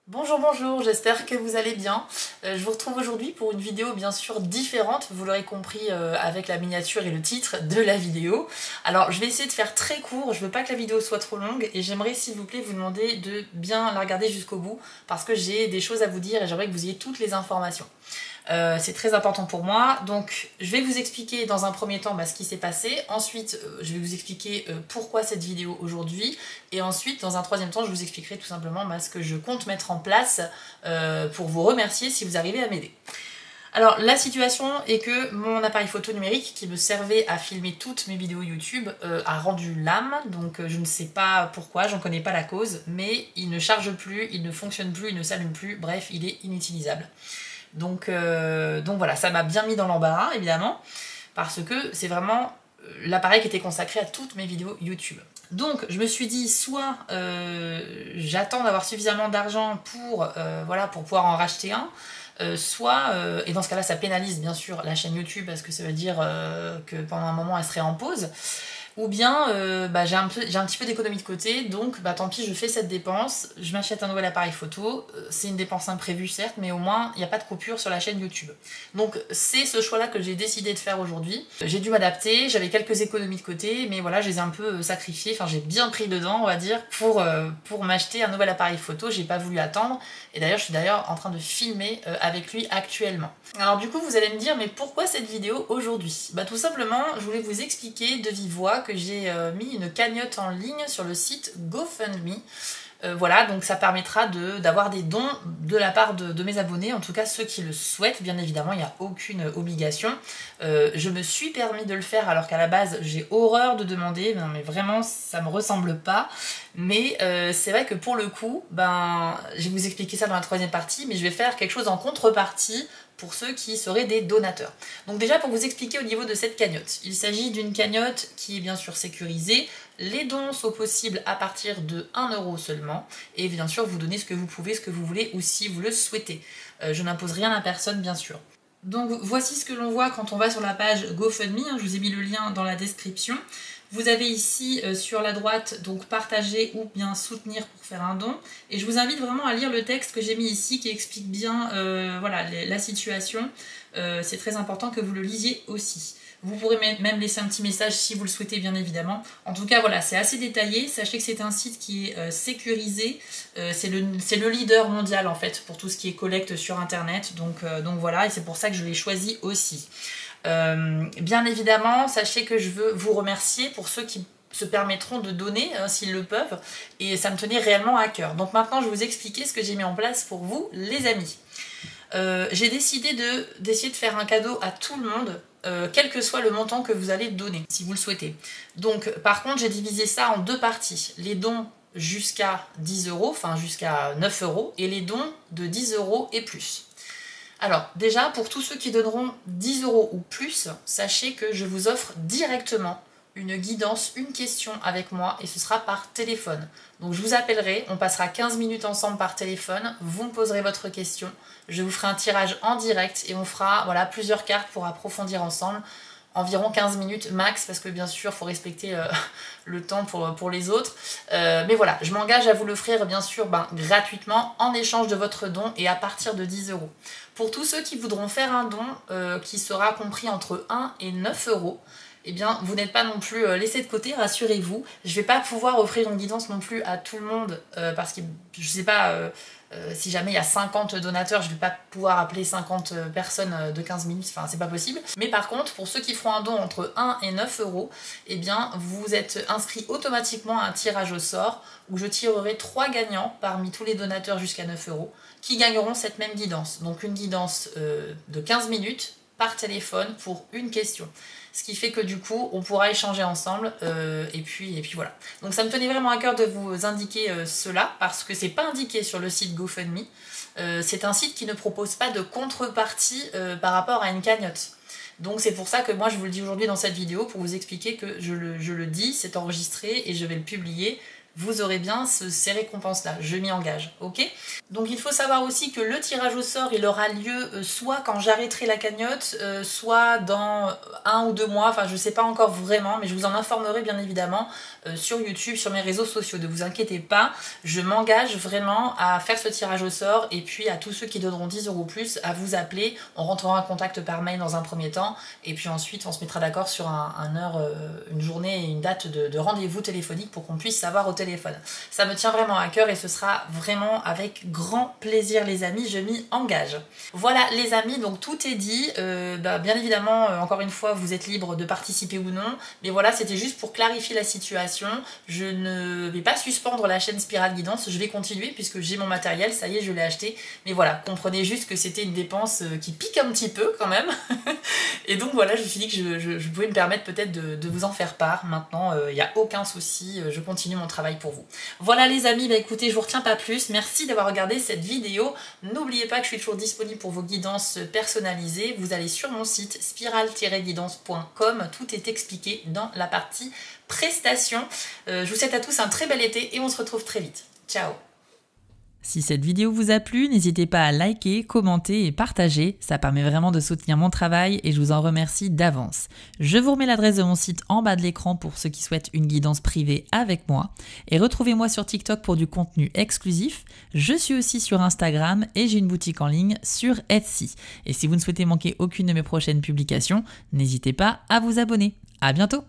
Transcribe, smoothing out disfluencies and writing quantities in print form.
Bonjour, bonjour, j'espère que vous allez bien. Je vous retrouve aujourd'hui pour une vidéo bien sûr différente, vous l'aurez compris avec la miniature et le titre de la vidéo. Alors je vais essayer de faire très court, je veux pas que la vidéo soit trop longue et j'aimerais s'il vous plaît vous demander de bien la regarder jusqu'au bout parce que j'ai des choses à vous dire et j'aimerais que vous ayez toutes les informations. C'est très important pour moi, donc je vais vous expliquer dans un premier temps ce qui s'est passé, ensuite je vais vous expliquer pourquoi cette vidéo aujourd'hui, et ensuite dans un troisième temps je vous expliquerai tout simplement ce que je compte mettre en place pour vous remercier si vous arrivez à m'aider. Alors la situation est que mon appareil photo numérique qui me servait à filmer toutes mes vidéos YouTube a rendu l'âme, donc je ne sais pas pourquoi, j'en connais pas la cause, mais il ne charge plus, il ne fonctionne plus, il ne s'allume plus, bref il est inutilisable. Donc voilà, ça m'a bien mis dans l'embarras évidemment, parce que c'est vraiment l'appareil qui était consacré à toutes mes vidéos YouTube. Donc je me suis dit soit j'attends d'avoir suffisamment d'argent pour pouvoir en racheter un, soit, et dans ce cas-là ça pénalise bien sûr la chaîne YouTube parce que ça veut dire que pendant un moment elle serait en pause. Ou bien j'ai un petit peu d'économie de côté, donc tant pis, je fais cette dépense, je m'achète un nouvel appareil photo, c'est une dépense imprévue certes, mais au moins il n'y a pas de coupure sur la chaîne YouTube. Donc c'est ce choix-là que j'ai décidé de faire aujourd'hui. J'ai dû m'adapter, j'avais quelques économies de côté, mais voilà, je les ai un peu sacrifiées, enfin j'ai bien pris dedans, on va dire, pour m'acheter un nouvel appareil photo, j'ai pas voulu attendre, et d'ailleurs je suis en train de filmer avec lui actuellement. Alors du coup vous allez me dire, mais pourquoi cette vidéo aujourd'hui? Tout simplement, je voulais vous expliquer de vive voix que j'ai mis une cagnotte en ligne sur le site GoFundMe. Voilà, donc ça permettra d'avoir des dons de la part de mes abonnés, en tout cas ceux qui le souhaitent, bien évidemment, il n'y a aucune obligation. Je me suis permis de le faire alors qu'à la base j'ai horreur de demander, non mais vraiment ça me ressemble pas, mais c'est vrai que pour le coup, je vais vous expliquer ça dans la troisième partie, mais je vais faire quelque chose en contrepartie pour ceux qui seraient des donateurs. Donc déjà pour vous expliquer au niveau de cette cagnotte, il s'agit d'une cagnotte qui est bien sûr sécurisée, les dons sont possibles à partir de 1 € seulement, et bien sûr vous donnez ce que vous pouvez, ce que vous voulez, ou si vous le souhaitez. Je n'impose rien à personne bien sûr. Donc voici ce que l'on voit quand on va sur la page GoFundMe, je vous ai mis le lien dans la description. Vous avez ici sur la droite donc partager ou bien soutenir pour faire un don, et je vous invite vraiment à lire le texte que j'ai mis ici qui explique bien la situation. C'est très important que vous le lisiez aussi. Vous pourrez même laisser un petit message si vous le souhaitez bien évidemment. En tout cas voilà, c'est assez détaillé, sachez que c'est un site qui est sécurisé, c'est le leader mondial en fait pour tout ce qui est collecte sur internet, donc voilà, et c'est pour ça que je l'ai choisi aussi. Bien évidemment, sachez que je veux vous remercier pour ceux qui se permettront de donner s'ils le peuvent, et ça me tenait réellement à cœur. Donc maintenant je vais vous expliquer ce que j'ai mis en place pour vous les amis. J'ai décidé d'essayer de faire un cadeau à tout le monde, quel que soit le montant que vous allez donner, si vous le souhaitez. Donc par contre j'ai divisé ça en deux parties, les dons jusqu'à 10 €, enfin jusqu'à 9 €, et les dons de 10 € et plus. Alors déjà, pour tous ceux qui donneront 10 € ou plus, sachez que je vous offre directement une guidance, une question avec moi, et ce sera par téléphone. Donc je vous appellerai, on passera 15 minutes ensemble par téléphone, vous me poserez votre question, je vous ferai un tirage en direct et on fera plusieurs cartes pour approfondir ensemble, environ 15 minutes max, parce que bien sûr il faut respecter le temps pour les autres, mais voilà, je m'engage à vous l'offrir bien sûr gratuitement en échange de votre don et à partir de 10 €. Pour tous ceux qui voudront faire un don qui sera compris entre 1 et 9 €, eh bien vous n'êtes pas non plus laissé de côté, rassurez-vous. Je ne vais pas pouvoir offrir une guidance non plus à tout le monde parce que je ne sais pas si jamais il y a 50 donateurs, je ne vais pas pouvoir appeler 50 personnes de 15 minutes, enfin c'est pas possible. Mais par contre, pour ceux qui feront un don entre 1 et 9 €, eh bien vous êtes inscrits automatiquement à un tirage au sort où je tirerai 3 gagnants parmi tous les donateurs jusqu'à 9 € qui gagneront cette même guidance. Donc une guidance de 15 minutes par téléphone pour une question. Ce qui fait que du coup, on pourra échanger ensemble et puis voilà. Donc ça me tenait vraiment à cœur de vous indiquer cela parce que c'est pas indiqué sur le site GoFundMe. C'est un site qui ne propose pas de contrepartie par rapport à une cagnotte. Donc c'est pour ça que moi je vous le dis aujourd'hui dans cette vidéo pour vous expliquer que je le dis, c'est enregistré et je vais le publier vous aurez bien ces récompenses-là. Je m'y engage, ok? Donc il faut savoir aussi que le tirage au sort, il aura lieu soit quand j'arrêterai la cagnotte, soit dans 1 ou 2 mois, enfin je sais pas encore vraiment, mais je vous en informerai bien évidemment sur YouTube, sur mes réseaux sociaux. Ne vous inquiétez pas, je m'engage vraiment à faire ce tirage au sort et puis à tous ceux qui donneront 10 € plus à vous appeler. On rentrera en contact par mail dans un premier temps et puis ensuite on se mettra d'accord sur une journée et une date de rendez-vous téléphonique pour qu'on puisse savoir au téléphone. Ça me tient vraiment à cœur et ce sera vraiment avec grand plaisir les amis, je m'y engage. Voilà les amis, donc tout est dit. Bien évidemment, encore une fois, vous êtes libre de participer ou non, mais voilà, c'était juste pour clarifier la situation. Je ne vais pas suspendre la chaîne Spiral Guidance, je vais continuer puisque j'ai mon matériel, ça y est, je l'ai acheté. Mais voilà, comprenez juste que c'était une dépense qui pique un petit peu quand même. Et donc voilà, je me suis dit que je pouvais me permettre peut-être de vous en faire part. Maintenant, il n'y a aucun souci, je continue mon travail pour vous. Voilà les amis, écoutez, je vous retiens pas plus. Merci d'avoir regardé cette vidéo. N'oubliez pas que je suis toujours disponible pour vos guidances personnalisées. Vous allez sur mon site spiral-guidance.com, tout est expliqué dans la partie prestations. Je vous souhaite à tous un très bel été et on se retrouve très vite. Ciao! Si cette vidéo vous a plu, n'hésitez pas à liker, commenter et partager, ça permet vraiment de soutenir mon travail et je vous en remercie d'avance. Je vous remets l'adresse de mon site en bas de l'écran pour ceux qui souhaitent une guidance privée avec moi et retrouvez-moi sur TikTok pour du contenu exclusif. Je suis aussi sur Instagram et j'ai une boutique en ligne sur Etsy. Et si vous ne souhaitez manquer aucune de mes prochaines publications, n'hésitez pas à vous abonner. À bientôt!